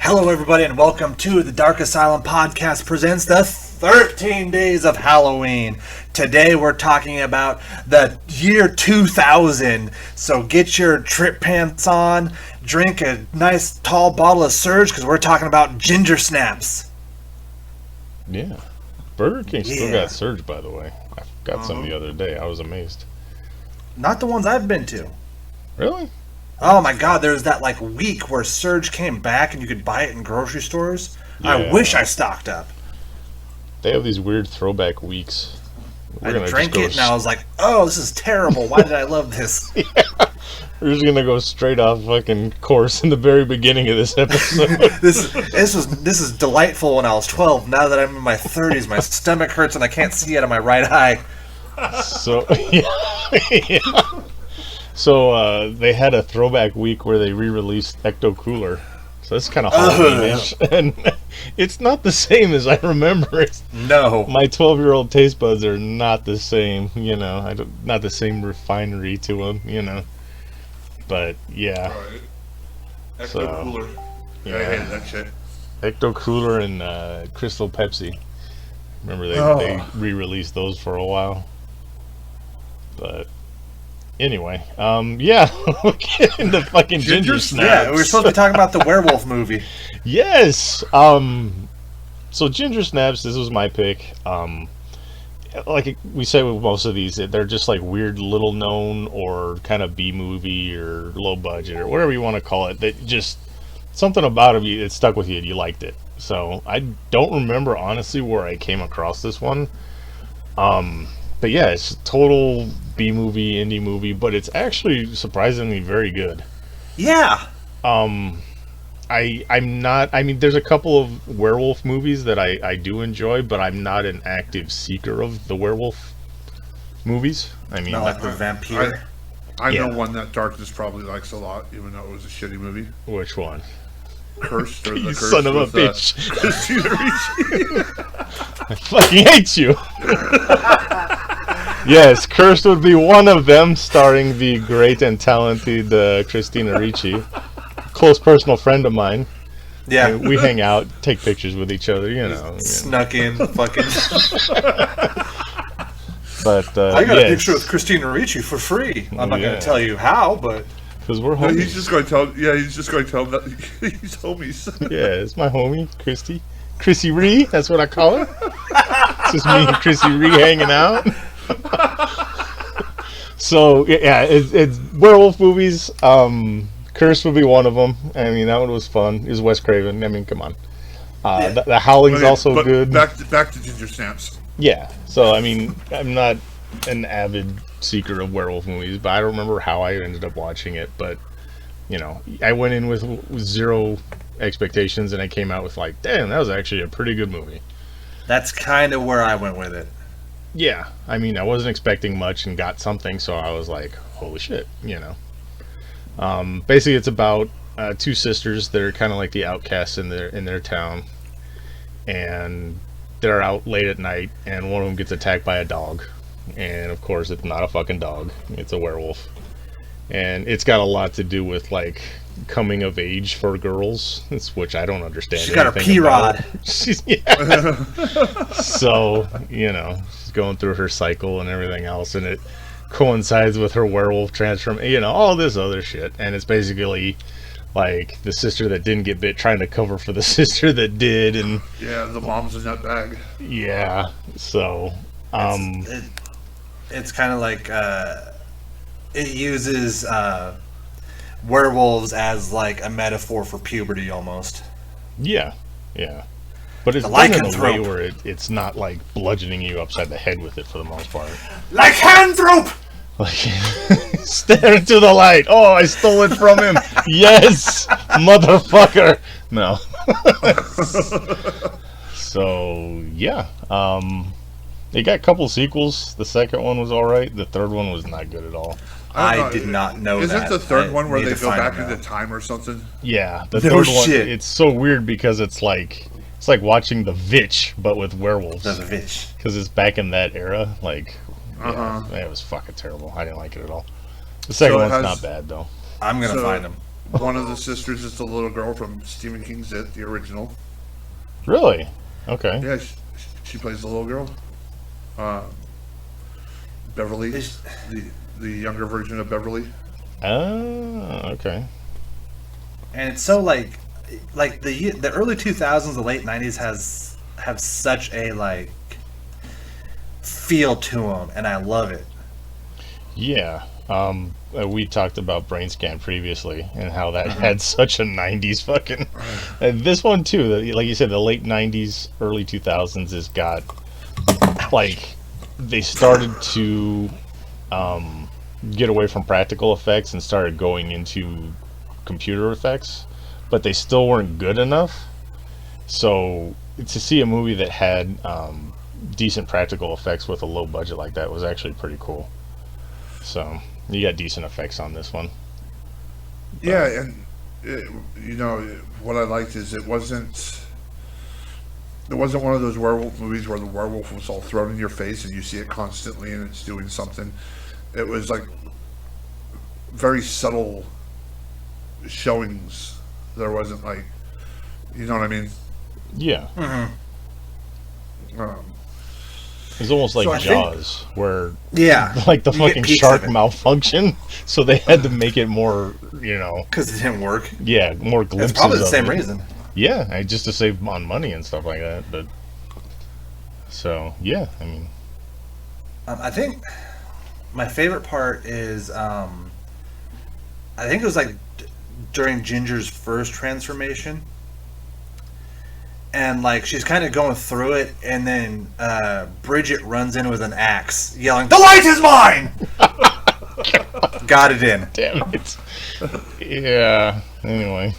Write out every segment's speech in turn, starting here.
Hello, everybody, and welcome to the Dark Asylum podcast presents the 13 Days of Halloween. Today, we're talking about the year 2000. So get your trip pants on, drink a nice tall bottle of Surge, because we're talking about ginger snaps. Yeah. Burger King still got Surge, by the way. I got some the other day. I was amazed. Not the ones I've been to. Really? Oh my god, there was that week where Surge came back and you could buy it in grocery stores. Yeah. I wish I stocked up. They have these weird throwback weeks. I drank it and I was like, oh, this is terrible. Why did I love this? Yeah. We're just gonna go straight off fucking course in the very beginning of this episode. This is delightful when I was 12. Now that I'm in my 30s, my stomach hurts and I can't see out of my right eye. So yeah. So they had a throwback week where they re-released Ecto Cooler. So that's kind of Halloween-ish. And it's not the same as I remember it. No. My 12-year-old taste buds are not the same, not the same refinery to them, But, yeah. Right. Ecto Cooler. Yeah, I hated that shit. Ecto Cooler and Crystal Pepsi. Remember they re-released those for a while. But... Anyway, we'll get into fucking Ginger Snaps. Yeah, we were supposed to be talking about the werewolf movie. Yes. So Ginger Snaps, this was my pick. Like we say with most of these, they're just like weird little known or kind of B movie or low budget or whatever you want to call it. That just something about it, it stuck with you and you liked it. So I don't remember honestly where I came across this one. But yeah, it's a total B movie, indie movie, but it's actually surprisingly very good. Yeah. I'm not. I mean, there's a couple of werewolf movies that I do enjoy, but I'm not an active seeker of the werewolf movies. I mean, not like the vampire. I know one that Darkness probably likes a lot, even though it was a shitty movie. Which one? Cursed or the You Cursed son of a with, bitch! Christina Ricci. I fucking hate you. Yes, Cursed would be one of them, starring the great and talented Christina Ricci, close personal friend of mine. Yeah, I mean, we hang out, take pictures with each other, Snuck in, fucking. But I got a picture with Christina Ricci for free. I'm not going to tell you how, but because we're homies. He's just going to tell. Yeah, he's just going to tell that he's homies. Yeah, it's my homie, Chrissy Ree. That's what I call her. It's just me and Chrissy Ree hanging out. So yeah, it's werewolf movies. Curse would be one of them. I mean, that one was fun. It was Wes Craven. I mean, come on. The Howling's also good. Back to Ginger Snaps. Yeah. So I mean, I'm not an avid seeker of werewolf movies, but I don't remember how I ended up watching it. But I went in with zero expectations, and I came out with like, damn, that was actually a pretty good movie. That's kind of where I went with it. Yeah, I mean, I wasn't expecting much and got something, so I was like, holy shit, Basically, it's about two sisters that are kind of like the outcasts in their town, and they're out late at night, and one of them gets attacked by a dog, and of course, it's not a fucking dog, it's a werewolf, and it's got a lot to do with like coming of age for girls, which I don't understand. She's got her P-Rod. So she's going through her cycle and everything else, and it coincides with her werewolf transform. All this other shit, and it's basically like the sister that didn't get bit trying to cover for the sister that did, and yeah, the mom's in that bag. Yeah, so it's kind of like it uses werewolves as like a metaphor for puberty almost. Yeah. But it's done in a way where it's not like bludgeoning you upside the head with it for the most part. Lycanthrope! Like, stare into the light. Oh, I stole it from him. Yes, motherfucker. No. So yeah, they got a couple sequels. The second one was all right. The third one was not good at all. I did not know that. Isn't the third one where they go back into time or something? Yeah, the third one. It's so weird because it's like watching The Witch, but with werewolves. The Witch. Because it's back in that era. Like, it was fucking terrible. I didn't like it at all. The second one's not bad though. I'm gonna find them. One of the sisters is the little girl from Stephen King's It, the original. Really? Okay. Yeah, she plays the little girl. Uh, Beverly, the younger version of Beverly. Oh, okay. And it's so like the early 2000s, the late 90s have such a like feel to them, and I love it. Yeah. We talked about Brain Scan previously and how that had such a 90s fucking. And this one too, like you said, the late 90s, early 2000s has got like they started to get away from practical effects and started going into computer effects, but they still weren't good enough. So to see a movie that had decent practical effects with a low budget like that was actually pretty cool. So you got decent effects on this one. Yeah, and what I liked is it wasn't one of those werewolf movies where the werewolf was all thrown in your face and you see it constantly and it's doing something. It was like very subtle showings. There wasn't like, you know what I mean? Yeah. Um, It's almost like So I Jaws, where Yeah, like the you get fucking peaks shark of it. malfunction, so they had to make it more, Because it didn't work. yeah, more glimpses. It's probably the of same it. reason. Yeah, just to save on money and stuff like that. But so yeah, I mean, I think my favorite part is I think it was like during Ginger's first transformation, and like she's kind of going through it, and then Bridget runs in with an axe, yelling, "The light is mine!" Got it in. damn it. Yeah. Anyway,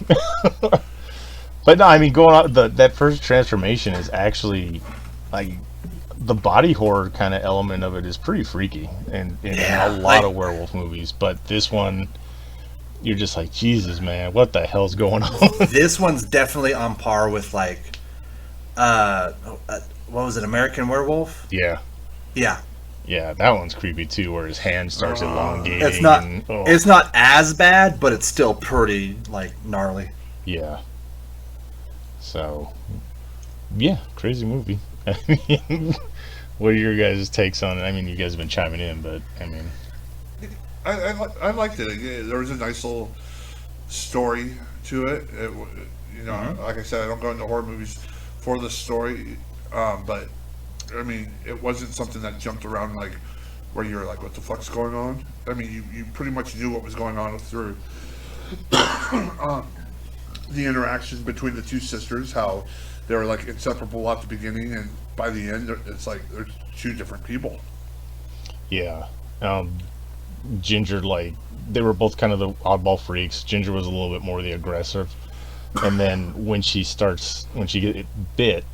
but no, I mean, going out that first transformation is actually like the body horror kind of element of it is pretty freaky, and in Yeah, a lot like- of werewolf movies. But this one, you're just like, Jesus, man, what the hell's going on? This one's definitely on par with like, what was it, American Werewolf? Yeah. Yeah, Yeah, that one's creepy too, where his hand starts elongating. it's not and, oh, it's not as bad, but it's still pretty like gnarly. yeah. So, yeah, crazy movie. I mean, what are your guys' takes on it? I mean, you guys have been chiming in, but I mean, I liked it. There was a nice little story to it. Like I said, I don't go into horror movies for the story, but I mean, it wasn't something that jumped around like where you're like, "What the fuck's going on?" I mean, you pretty much knew what was going on through the interaction between the two sisters, how they were like inseparable at the beginning, and by the end, it's like they're two different people. yeah. Ginger, like, they were both kind of the oddball freaks. Ginger was a little bit more the aggressive. And then when she get bit,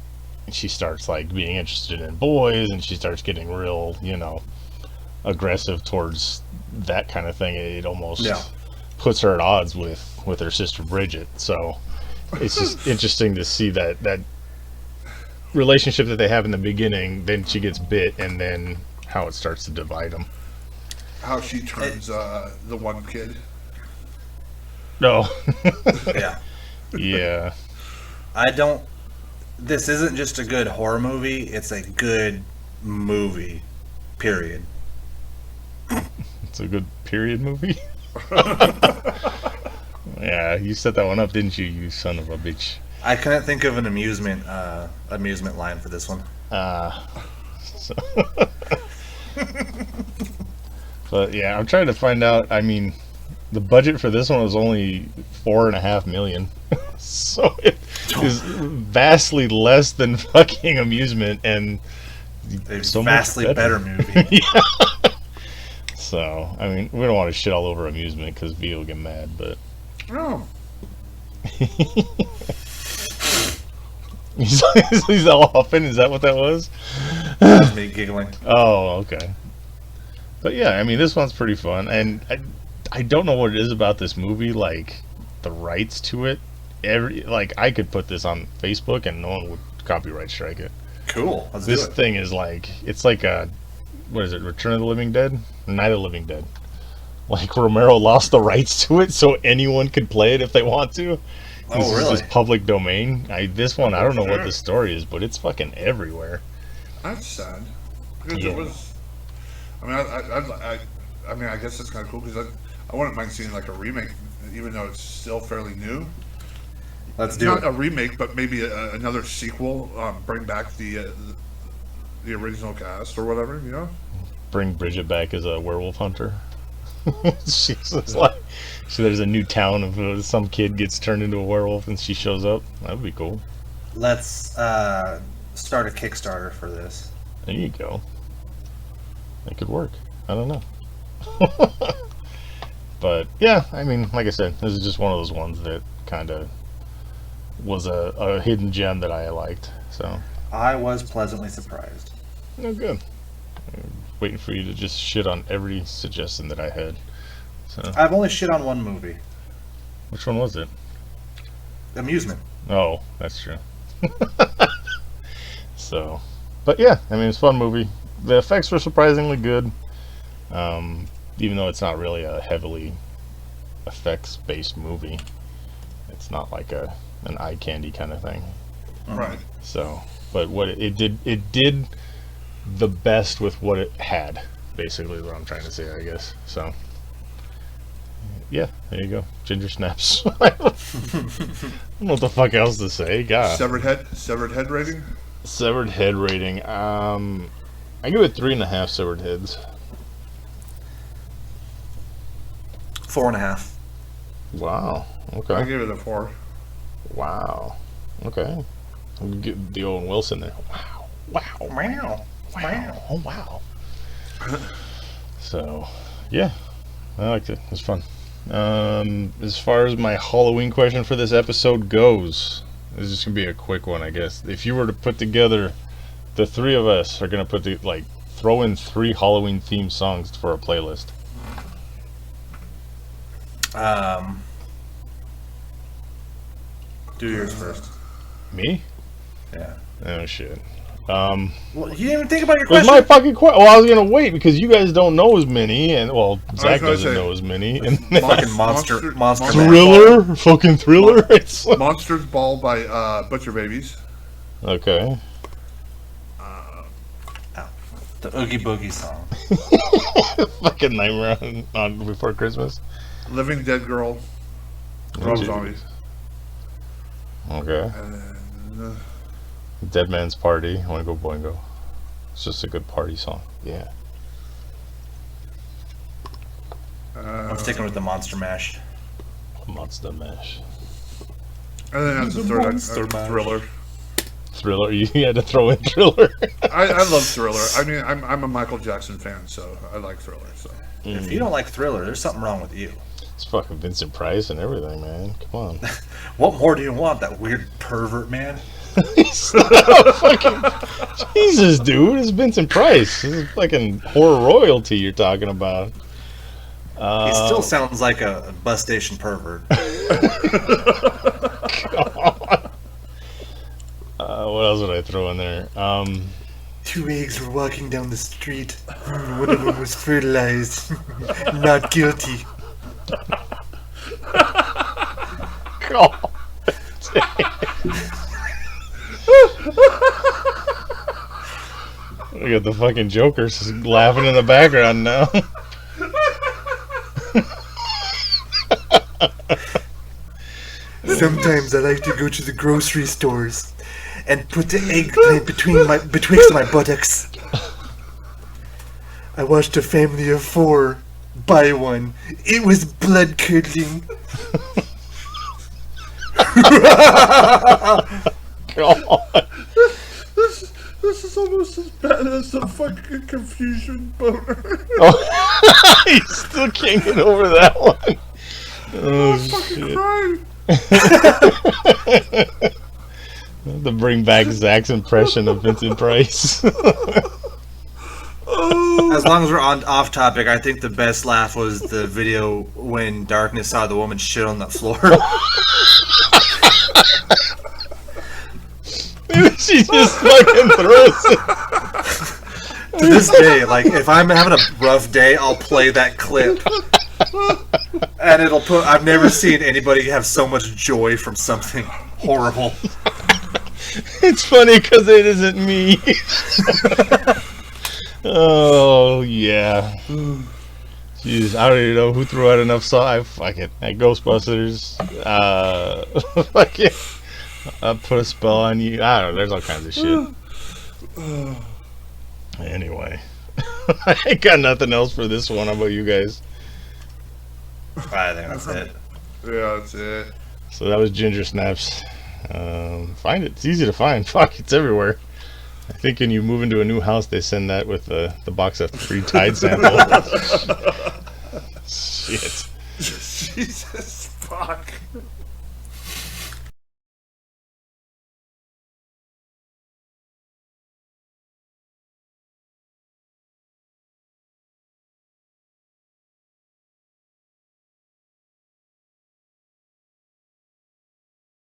she starts, like, being interested in boys, and she starts getting real, aggressive towards that kind of thing. It almost puts her at odds with her sister Bridget. So it's just interesting to see that relationship that they have in the beginning. Then she gets bit, and then how it starts to divide them. How she turns the one kid. No. Yeah. Yeah. This isn't just a good horror movie, it's a good movie, period. It's a good period movie. Yeah, you set that one up, didn't you, you son of a bitch? I couldn't think of an amusement line for this one. So but yeah, I'm trying to find out. I mean, the budget for this one was only $4.5 million, so it is vastly less than fucking Amusement, and A so much vastly better movie. Yeah. So I mean, we don't want to shit all over Amusement because Vito will get mad, but Oh, he's all huffing. Is that what that was? That's me giggling. Oh, okay. But yeah, I mean, this one's pretty fun, and I don't know what it is about this movie, like the rights to it. I could put this on Facebook and no one would copyright strike it. Cool. Let's This do it. thing is like, it's like a, what is it, Return of the Living Dead? Night of the Living Dead. like Romero lost the rights to it, so anyone could play it if they want to. Oh, This really? is just public domain. This one, I don't know what the story is, but it's fucking everywhere. That's sad. Because Yeah. it was. I mean, I mean, I guess it's kind of cool because I wouldn't mind seeing like a remake, even though it's still fairly new. Let's do Not it. a remake, but maybe another sequel. Bring back the original cast or whatever. You know. Bring Bridget back as a werewolf hunter. She's just like, so there's a new town of some kid gets turned into a werewolf and she shows up. That would be cool. Let's start a Kickstarter for this. There you go. That could work. I don't know. But yeah, I mean, like I said, this is just one of those ones that kind of was a hidden gem that I liked. So, I was pleasantly surprised. no good. Waiting for you to just shit on every suggestion that I had. So, I've only shit on one movie. which one was it? Amusement. Oh, that's true. So, but yeah, I mean, it's a fun movie. The effects were surprisingly good, even though it's not really a heavily effects-based movie. It's not like an eye candy kind of thing. Right. So, but what it did the best with what it had. Basically, is what I'm trying to say, I guess. So, yeah, there you go. Ginger snaps. I don't know what the fuck else to say. God. Severed head rating. Severed head rating. I give it 3.5 severed heads. 4.5. Wow. I Okay. gave it a 4. Wow. Okay. I'll get the Owen Wilson there. Wow. Wow. Wow. Wow. Oh wow. So, yeah, I liked it. It was fun. As far as my Halloween question for this episode goes, this is just gonna be a quick one, I guess. If you were to put together, the three of us are gonna throw in 3 Halloween themed songs for a playlist. Do yours first. Me? Yeah. Oh shit. Well, you didn't even think about your It was question. my fucking question. Well, I was gonna wait because you guys don't know as many, and well, Zach gonna doesn't say, know as many. And Fucking monster Thriller, fucking Thriller. It's Monsters Ball by Butcher Babies. okay. The Oogie Boogie song. Fucking Nightmare on Before Christmas. Living Dead Girl. Rob Zombie. Okay. And, Dead Man's Party. I want to go Boingo. It's just a good party song. Yeah. I'm sticking with the Monster Mash. Monster Mash. and then that's the third. Monster Mash. Thriller. Thriller. You had to throw in Thriller. I love Thriller. I mean, I'm a Michael Jackson fan, so I like Thriller. So If you don't like Thriller, there's something wrong with you. It's fucking Vincent Price and everything, man. Come on. What more do you want, that weird pervert man? Fucking Jesus, dude. It's Vincent Price. This is fucking horror royalty you're talking about. He still sounds like a bus station pervert. What else would I throw in there? 2 eggs were walking down the street. One of them was fertilized. Not guilty. God. We got the fucking Jokers laughing in the background now. Sometimes I like to go to the grocery stores and put the eggplant betwixt my buttocks. I watched a family of 4 buy one. It was blood curdling. God. this is almost as bad as the fucking Confusion boner. Oh, he's still kinging over that one. Oh, fucking shit. crying. To bring back Zach's impression of Vincent Price. As long as we're off topic, I think the best laugh was the video when Darkness saw the woman shit on the floor. She just fucking throws it. To this day, like, if I'm having a rough day, I'll play that clip. And it'll put. I've never seen anybody have so much joy from something horrible. It's funny because it isn't me. Oh yeah. Jeez, I don't even know who threw out enough salt. I fuck it. At Ghostbusters, fuck it. I'll put a spell on you. I don't know. There's all kinds of shit. Anyway, I ain't got nothing else for this one. How about you guys? I think that's it. Yeah, that's it. So that was Ginger Snaps. Find it. It's easy to find. Fuck, it's everywhere. I think when you move into a new house, they send that with the box of free Tide sample. Shit. Jesus fuck.